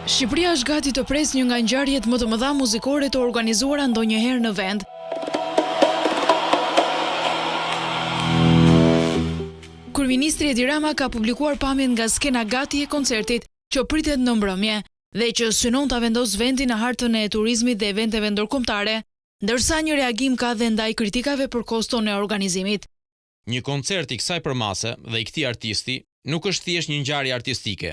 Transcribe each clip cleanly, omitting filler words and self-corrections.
Shqipëria është gati të presë një nga ngjarjet më të mëdha muzikore të organizuara ndonjëherë në vend. Kryeministri Edi Rama ka publikuar pamjen nga skena gati e koncertit që pritet në mbrëmje dhe që synon ta vendosë vendin në hartën e turizmit dhe eventeve ndërkombëtare, ndërsa një reagim ka dhe ndaj kritikave për koston e organizimit. Një koncert i kësaj përmase dhe i këtij artisti nuk është thjesht një ngjarje artistike.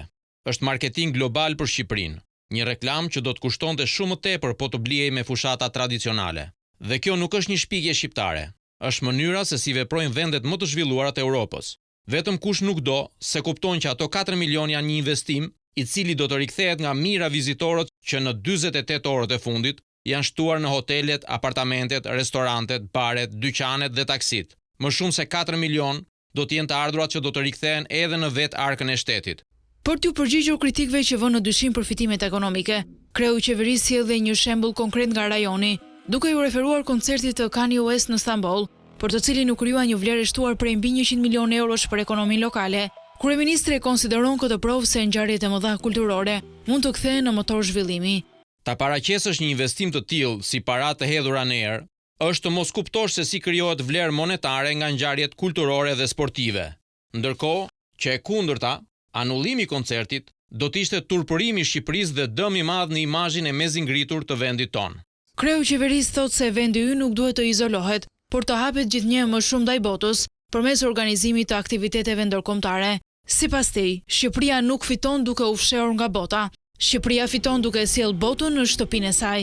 Është marketing global për Shqipërinë, një reklam që do të kushtonte shumë më tepër po të blihej me fushata tradicionale. Dhe kjo nuk është një shpikje shqiptare, është mënyra se si veprojnë vendet më të zhvilluara të Europës. Vetëm kush nuk do, se kupton që ato 4 milion janë një investim, i cili do të rikthehet nga mira vizitorët që në 48 orët e fundit janë shtuar në hotelet, apartamentet, restorantet, baret, dyqanet dhe taksit. Më shumë se 4 milion do të jenë të ardhurat që do të rikthehen edhe në vetë arkën e shtetit. Për t'u përgjigjur kritikëve që vënë në dyshim përfitimet ekonomike, kreu i qeverisë sjell dhe një shembull konkret nga rajoni, duke ju referuar koncertit të Kanye West në Stamboll, për të cilin u krijua një vlerë e shtuar prej mbi 100 milionë eurosh për ekonominë lokale. Kryeministri e konsideron këtë provë se ngjarjet e mëdha kulturore mund të kthehen në motor zhvillimi. Ta paraqesësh një investim të tillë si para të hedhura në erë, është të mos kuptosh se si krijohet vlerë monetare nga ngjarjet kulturore dhe sportive. Ndërkohë që e kundërta, anullimi i koncertit do të ishte turpërimi i Shqipërisë dhe dëm i madh në imazhin e mezingritur të vendit tonë. Kreu i qeverisë thotë se vendi ynë nuk duhet të izolohet, por të hapet gjithnjë më shumë ndaj botës përmes organizimit të aktiviteteve ndërkombëtare. Sipas tij, Shqipëria nuk fiton duke u fshehur nga bota. Shqipëria fiton duke sjellë botën në shtëpinë e saj.